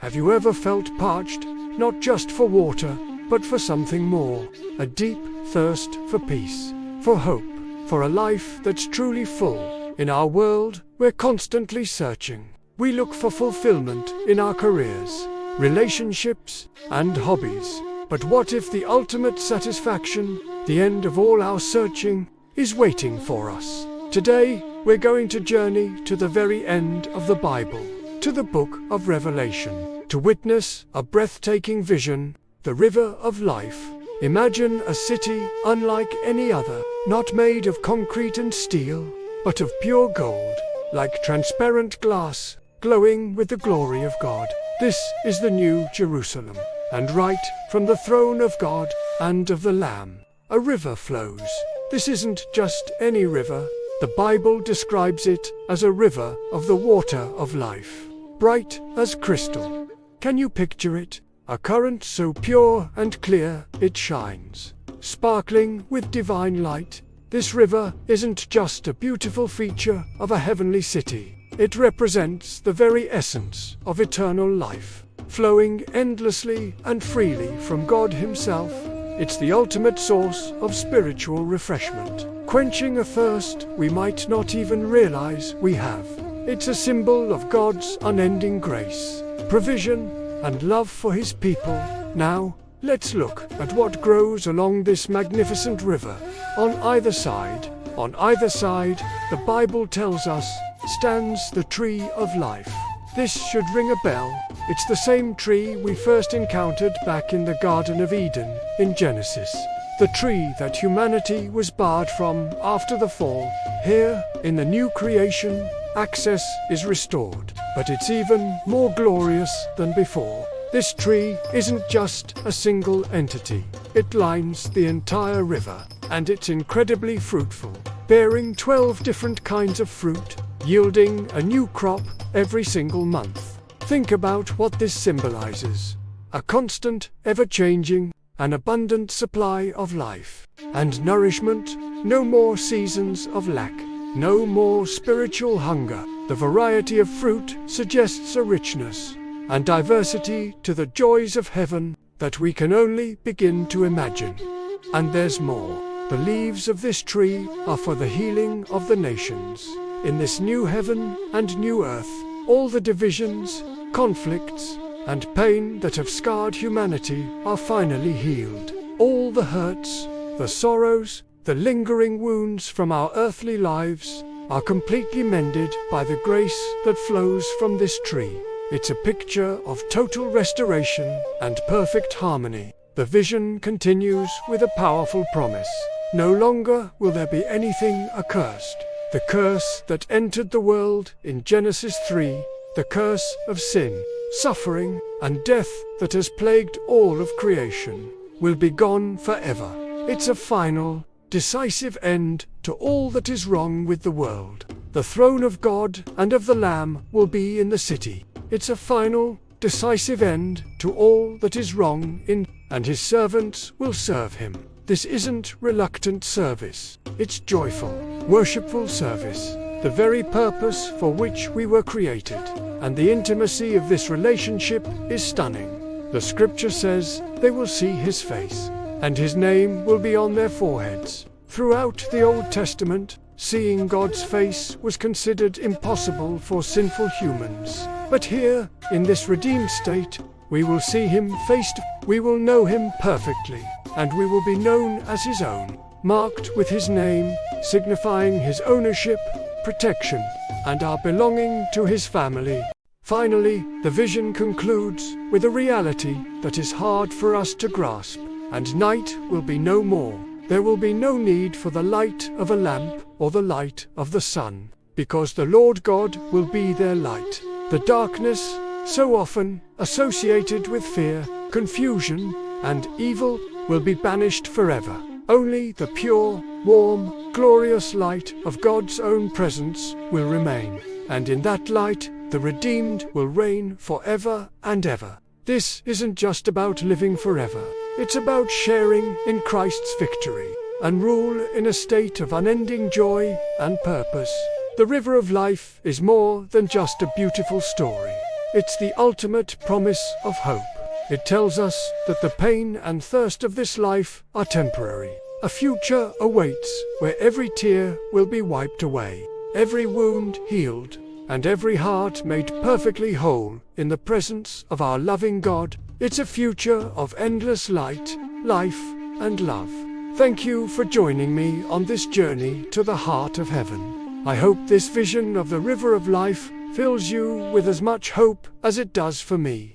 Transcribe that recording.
Have you ever felt parched, not just for water, but for something more? A deep thirst for peace, for hope, for a life that's truly full. In our world, we're constantly searching. We look for fulfillment in our careers, relationships, and hobbies. But what if the ultimate satisfaction, the end of all our searching, is waiting for us? Today, we're going to journey to the very end of the Bible, to the book of Revelation, to witness a breathtaking vision, the river of life. Imagine a city unlike any other, not made of concrete and steel, but of pure gold, like transparent glass, glowing with the glory of God. This is the New Jerusalem, and right from the throne of God and of the Lamb, a river flows. This isn't just any river. The Bible describes it as a river of the water of life, bright as crystal. Can you picture it? A current so pure and clear it shines, sparkling with divine light. This river isn't just a beautiful feature of a heavenly city. It represents the very essence of eternal life, flowing endlessly and freely from God Himself. It's the ultimate source of spiritual refreshment, quenching a thirst we might not even realize we have. It's a symbol of God's unending grace, provision, and love for His people. Now, let's look at what grows along this magnificent river. On either side, the Bible tells us, stands the tree of life. This should ring a bell. It's the same tree we first encountered back in the Garden of Eden in Genesis. The tree that humanity was barred from after the fall. Here, in the new creation, access is restored, but it's even more glorious than before. This tree isn't just a single entity. It lines the entire river, and it's incredibly fruitful, bearing 12 different kinds of fruit, yielding a new crop every single month. Think about what this symbolizes. A constant, ever-changing, an abundant supply of life and nourishment. No more seasons of lack, no more spiritual hunger. The variety of fruit suggests a richness and diversity to the joys of heaven that we can only begin to imagine. And there's more. The leaves of this tree are for the healing of the nations. In this new heaven and new earth, all the divisions, conflicts, and pain that have scarred humanity are finally healed. All the hurts, the sorrows, the lingering wounds from our earthly lives are completely mended by the grace that flows from this tree. It's a picture of total restoration and perfect harmony. The vision continues with a powerful promise. No longer will there be anything accursed. The curse that entered the world in Genesis 3, the curse of sin, suffering, and death that has plagued all of creation, will be gone forever. It's a final, decisive end to all that is wrong with the world. The throne of God and of the Lamb will be in the city. It's a final, decisive end to all that is wrong in, and His servants will serve Him. This isn't reluctant service. It's joyful, worshipful service, the very purpose for which we were created. And the intimacy of this relationship is stunning. The scripture says they will see His face, and His name will be on their foreheads. Throughout the Old Testament, seeing God's face was considered impossible for sinful humans. But here, in this redeemed state, we will see Him face to face. We will know Him perfectly, and we will be known as His own, marked with His name, signifying His ownership, protection, and our belonging to His family. Finally, the vision concludes with a reality that is hard for us to grasp. And night will be no more. There will be no need for the light of a lamp or the light of the sun, because the Lord God will be their light. The darkness, so often associated with fear, confusion, and evil, will be banished forever. Only the pure, warm, glorious light of God's own presence will remain. And in that light, the redeemed will reign forever and ever. This isn't just about living forever. It's about sharing in Christ's victory and rule in a state of unending joy and purpose. The river of life is more than just a beautiful story. It's the ultimate promise of hope. It tells us that the pain and thirst of this life are temporary. A future awaits where every tear will be wiped away, every wound healed, and every heart made perfectly whole in the presence of our loving God. It's a future of endless light, life, and love. Thank you for joining me on this journey to the heart of heaven. I hope this vision of the river of life fills you with as much hope as it does for me.